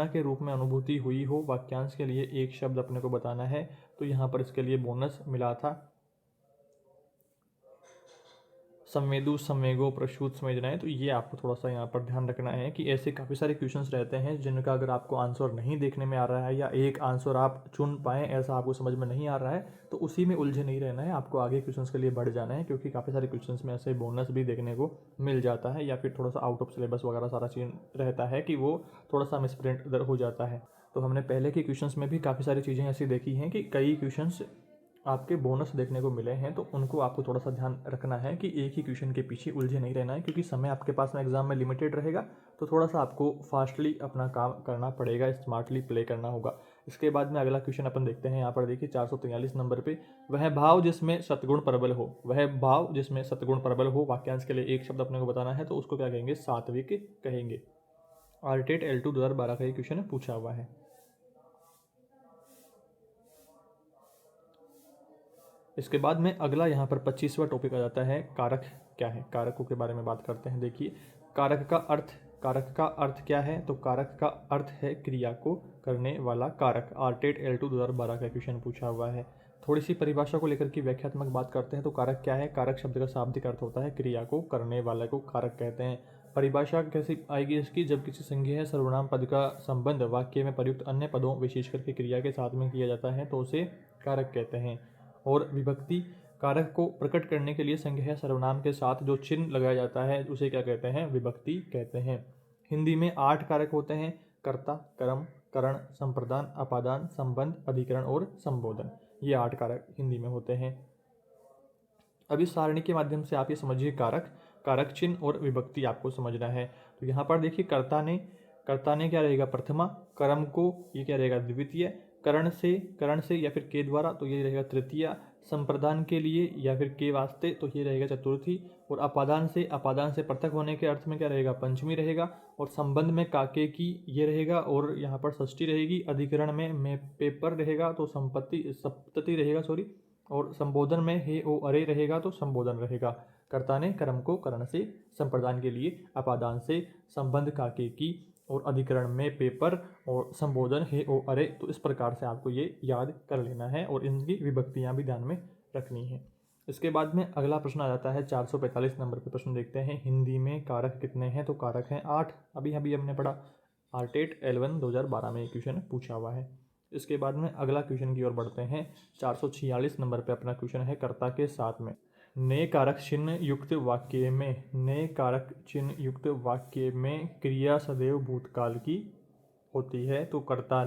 के रूप में अनुभूति हुई हो, वाक्यांश के लिए एक शब्द अपने को बताना है। तो यहाँ पर इसके लिए बोनस मिला था, संवेदु, संवेगो, प्रसूत, संवेदनाएं। तो ये आपको थोड़ा सा यहाँ पर ध्यान रखना है कि ऐसे काफ़ी सारे क्वेश्चंस रहते हैं जिनका अगर आपको आंसर नहीं देखने में आ रहा है, या एक आंसर आप चुन पाएँ ऐसा आपको समझ में नहीं आ रहा है, तो उसी में उलझे नहीं रहना है, आपको आगे क्वेश्चंस के लिए बढ़ जाना है, क्योंकि काफ़ी सारे क्वेश्चंस में ऐसे बोनस भी देखने को मिल जाता है, या फिर थोड़ा सा आउट ऑफ सिलेबस वगैरह सारा चीज़ रहता है कि वो थोड़ा सा मिसप्रिंट इधर हो जाता है। तो हमने पहले के क्वेश्चंस में भी काफ़ी सारी चीज़ें ऐसी देखी हैं कि कई क्वेश्चंस आपके बोनस देखने को मिले हैं, तो उनको आपको थोड़ा सा ध्यान रखना है कि एक ही क्वेश्चन के पीछे उलझे नहीं रहना है, क्योंकि समय आपके पास में एग्जाम में लिमिटेड रहेगा। तो थोड़ा सा आपको फास्टली अपना काम करना पड़ेगा, स्मार्टली प्ले करना होगा। इसके बाद में अगला क्वेश्चन अपन देखते हैं, यहाँ पर देखिए 443 नंबर पे, वह भाव जिसमें सतगुण प्रबल हो, वाक्यांश के लिए एक शब्द अपने को बताना है, तो उसको क्या कहेंगे, सात्विक कहेंगे। आरटेट L2 2012 का ये क्वेश्चन पूछा हुआ है। इसके बाद में अगला यहाँ पर 25वां टॉपिक आ जाता है, कारक क्या है। कारकों के बारे में बात करते हैं। देखिए, कारक का अर्थ क्या है, तो कारक का अर्थ है क्रिया को करने वाला कारक। आरटेट L2 2012 का क्वेश्चन पूछा हुआ है। थोड़ी सी परिभाषा को लेकर की व्याख्यात्मक बात करते हैं। तो कारक क्या है, कारक शब्द का शाब्दिक अर्थ होता है क्रिया को करने वाला को कारक कहते हैं। परिभाषा कैसी आएगी इसकी, जब किसी संज्ञेय सर्वनाम पद का संबंध वाक्य में प्रयुक्त अन्य पदों विशेषकर के क्रिया के साथ में किया जाता है तो उसे कारक कहते हैं। और विभक्ति, कारक को प्रकट करने के लिए संज्ञेय सर्वनाम के साथ जो चिन्ह लगाया जाता है उसे क्या कहते हैं, विभक्ति कहते हैं। हिंदी में 8 कारक होते हैं, कर्ता, कर्म, करण, संप्रदान, अपादान, संबंध, अधिकरण और संबोधन। ये 8 कारक हिंदी में होते हैं। अब इस सारणी के माध्यम से आप ये समझिए, कारक चिन्ह और विभक्ति आपको समझना है। तो यहाँ पर देखिए, कर्ता ने क्या रहेगा, प्रथमा। कर्म को ये क्या रहेगा, द्वितीय। करण से या फिर के द्वारा, तो ये रहेगा तृतीया। संप्रदान के लिए या फिर के वास्ते, तो ये रहेगा चतुर्थी। और अपादान से पृथक होने के अर्थ में क्या रहेगा, पंचमी रहेगा। और संबंध में काके की ये रहेगा, और यहाँ पर षष्ठी रहेगी। अधिकरण में पेपर रहेगा तो सप्तति रहेगा, सॉरी। और संबोधन में हे ओ अरे रहेगा तो संबोधन रहेगा। कर्ता ने कर्म को करण से, संप्रदान के लिए अपादान से, संबंध काके की, और अधिकरण में पेपर, और संबोधन हे ओ अरे। तो इस प्रकार से आपको ये याद कर लेना है, और इनकी विभक्तियां भी ध्यान में रखनी है। इसके बाद में अगला प्रश्न आ जाता है 445 नंबर पे। प्रश्न देखते हैं, हिंदी में कारक कितने हैं, तो कारक हैं 8। अभी हमने पढ़ा, आरटेट L1 2012 में क्वेश्चन पूछा हुआ है। इसके बाद में अगला क्वेश्चन की ओर बढ़ते हैं। 446 नंबर पे अपना क्वेश्चन है, कर्ता के साथ में नए कारक चिन्ह युक्त वाक्य में क्रिया सदैव भूतकाल की होती है। तो कर्ता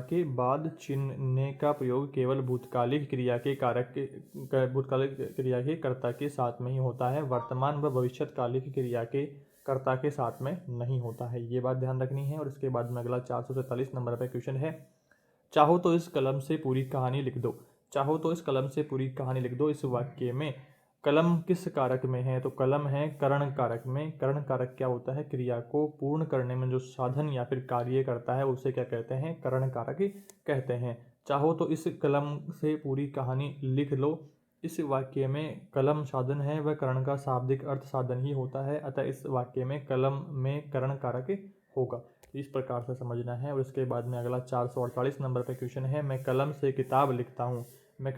के बाद चिन्ह ने का प्रयोग केवल भूतकालिक क्रिया के कर्ता के साथ में ही होता है, वर्तमान व भविष्यकालिक क्रिया के कर्ता के साथ में नहीं होता है। ये बात ध्यान रखनी है। और इसके बाद में अगला 447 नंबर पर क्वेश्चन है, चाहो तो इस कलम से पूरी कहानी लिख दो। इस वाक्य में कलम किस कारक में है, तो कलम है करण कारक में। करण कारक क्या होता है, क्रिया को पूर्ण करने में जो साधन या फिर कार्य करता है उसे क्या कहते हैं, करण कारक कहते हैं। चाहो तो इस कलम से पूरी कहानी लिख लो। इस वाक्य में कलम साधन है, वह करण का शाब्दिक अर्थ साधन ही होता है, अतः इस वाक्य में कलम में करण कारक होगा। इस प्रकार से समझना है। और इसके बाद में अगला 448 नंबर पर क्वेश्चन है, मैं कलम से किताब लिखता हूँ। मैं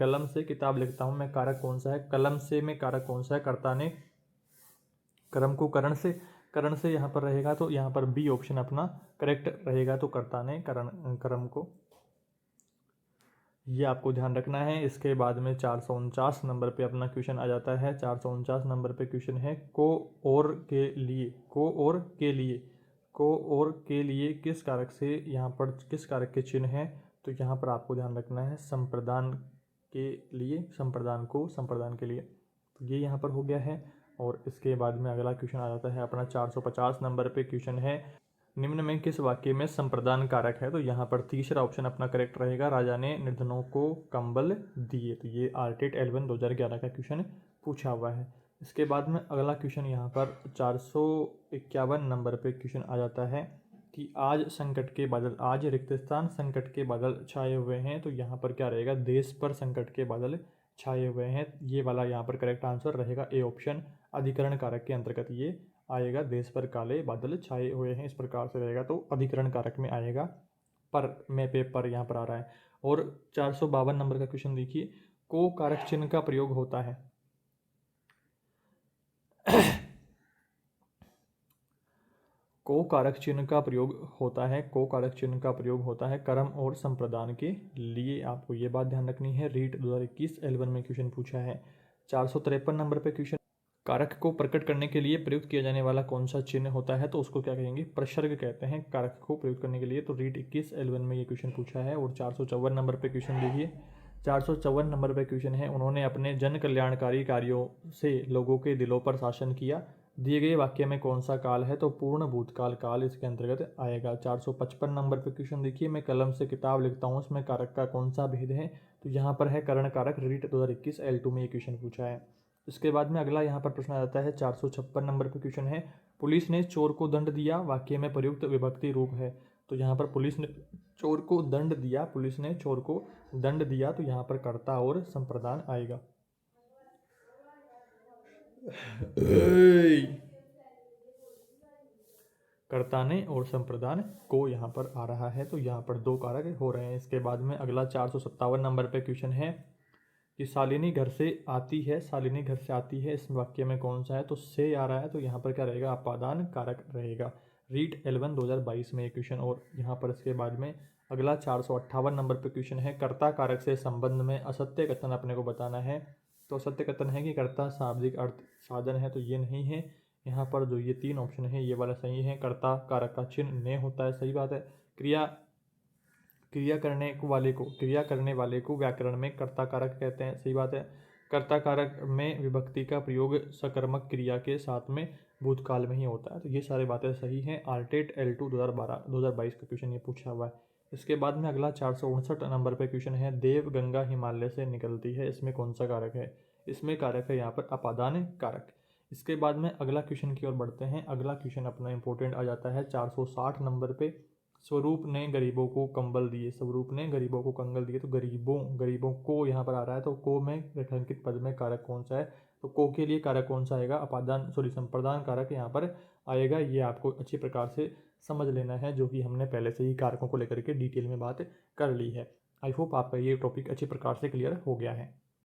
कारक कौन सा है, कलम से में कारक कौन सा है, कर्ता ने कर्म को करण से यहाँ पर रहेगा, तो यहाँ पर बी ऑप्शन अपना करेक्ट रहेगा। तो कर्ता ने कर्म को, ये आपको ध्यान रखना है। इसके बाद में 449 नंबर पे अपना क्वेश्चन आ जाता है। 449 नंबर पे क्वेश्चन है को और के लिए, को और के लिए, को और के लिए किस कारक से यहाँ पर किस कारक के चिन्ह हैं। तो यहाँ पर आपको ध्यान रखना है संप्रदान के लिए, संप्रदान को, संप्रदान के लिए, तो ये यहाँ पर हो गया है। और इसके बाद में अगला क्वेश्चन आ जाता है अपना 450 नंबर पे क्वेश्चन है निम्न में किस वाक्य में संप्रदान कारक है। तो यहाँ पर तीसरा ऑप्शन अपना करेक्ट रहेगा, राजा ने निर्धनों को कंबल दिए। तो ये आरटेट L1 2011 का क्वेश्चन पूछा हुआ है। इसके बाद में अगला क्वेश्चन यहाँ पर 451 नंबर पे क्वेश्चन आ जाता है कि आज संकट के बादल, आज रिक्त स्थान संकट के बादल छाए हुए हैं। तो यहाँ पर क्या रहेगा, देश पर संकट के बादल छाए हुए हैं। ये वाला यहाँ पर करेक्ट आंसर रहेगा ए ऑप्शन, अधिकरण कारक के अंतर्गत ये आएगा। देश पर काले बादल छाए हुए हैं, इस प्रकार से रहेगा, तो अधिकरण कारक में आएगा। पर में पेपर यहाँ पर आ रहा है। और 452 नंबर का क्वेश्चन देखिए, को कारक चिन्ह का प्रयोग होता है को कारक चिन्ह का प्रयोग होता है, को कारक चिन्ह का प्रयोग होता है कर्म और संप्रदान के लिए। आपको ये बात ध्यान रखनी है। रीट 2021 L1 में क्वेश्चन पूछा है। 453 नंबर पे क्वेश्चन, कारक को प्रकट करने के लिए प्रयुक्त किया जाने वाला कौन सा चिन्ह होता है। तो उसको क्या कहेंगे, प्रसर्ग कहते हैं कारक को प्रयुक्त करने के लिए। तो रीट 21 L1 में ये क्वेश्चन पूछा है। और 454 नंबर पे क्वेश्चन देखिए, 454 नंबर पे क्वेश्चन है, उन्होंने अपने जन कल्याणकारी कार्यों से लोगों के दिलों पर शासन किया। दिए गए वाक्य में कौन सा काल है। तो पूर्ण भूतकाल काल इसके अंतर्गत आएगा। 455 नंबर पे क्वेश्चन देखिए, मैं कलम से किताब लिखता हूँ, उसमें कारक का कौन सा भेद है। तो यहाँ पर है करण कारक। रीट 2021 L2 में ये क्वेश्चन पूछा है। इसके बाद में अगला यहाँ पर प्रश्न आ जाता है 456 नंबर पे क्वेश्चन है, पुलिस ने चोर को दंड दिया, वाक्य में प्रयुक्त विभक्ति रूप है। तो यहाँ पर पुलिस ने चोर को दंड दिया, पुलिस ने चोर को दंड दिया, तो यहाँ पर कर्ता और संप्रदान आएगा। कर्ता ने और संप्रदान को यहाँ पर आ रहा है। तो यहाँ पर दो कारक हो रहे हैं। इसके बाद में अगला 457 नंबर पे क्वेश्चन है कि शालिनी घर से आती है, शालिनी घर से आती है, इस वाक्य में कौन सा है। तो से आ रहा है, तो यहाँ पर क्या रहेगा, अपादान कारक रहेगा। रीट L1 2022 में ये क्वेश्चन। और यहाँ पर इसके बाद में अगला 458 नंबर पे क्वेश्चन है, कर्ता कारक से संबंध में असत्य कथन अपने को बताना है। तो असत्य कथन है कि कर्ता शाब्दिक अर्थ साधन है, तो ये नहीं है। यहाँ पर जो ये तीन ऑप्शन है ये वाला सही है। कर्ता कारक का चिन्ह ने होता है, सही बात है। क्रिया करने वाले को व्याकरण में कर्ता कारक कहते हैं, सही बात है। कर्ता कारक में विभक्ति का प्रयोग सकर्मक क्रिया के साथ में भूतकाल में ही होता है। तो ये सारी बातें सही हैं। आरटेट L2 2022 का क्वेश्चन ये पूछा हुआ है। इसके बाद में अगला 459 नंबर पे क्वेश्चन है, देव गंगा हिमालय से निकलती है, इसमें कौन सा कारक है। इसमें कारक है यहाँ पर अपादान कारक। इसके बाद में अगला क्वेश्चन की ओर बढ़ते हैं। अगला क्वेश्चन अपना इंपॉर्टेंट आ जाता है 460 नंबर पे, स्वरूप ने गरीबों को कंबल दिए, स्वरूप ने गरीबों को कंबल दिए। तो गरीबों को यहाँ पर आ रहा है। तो को में रेखांकित पद में कारक कौन सा है। तो को के लिए कारक कौन सा आएगा, संप्रदान कारक यहाँ पर आएगा। ये आपको अच्छी प्रकार से समझ लेना है, जो कि हमने पहले से ही कारकों को लेकर के डिटेल में बात कर ली है। आई होप आपका ये टॉपिक अच्छी प्रकार से क्लियर हो गया है।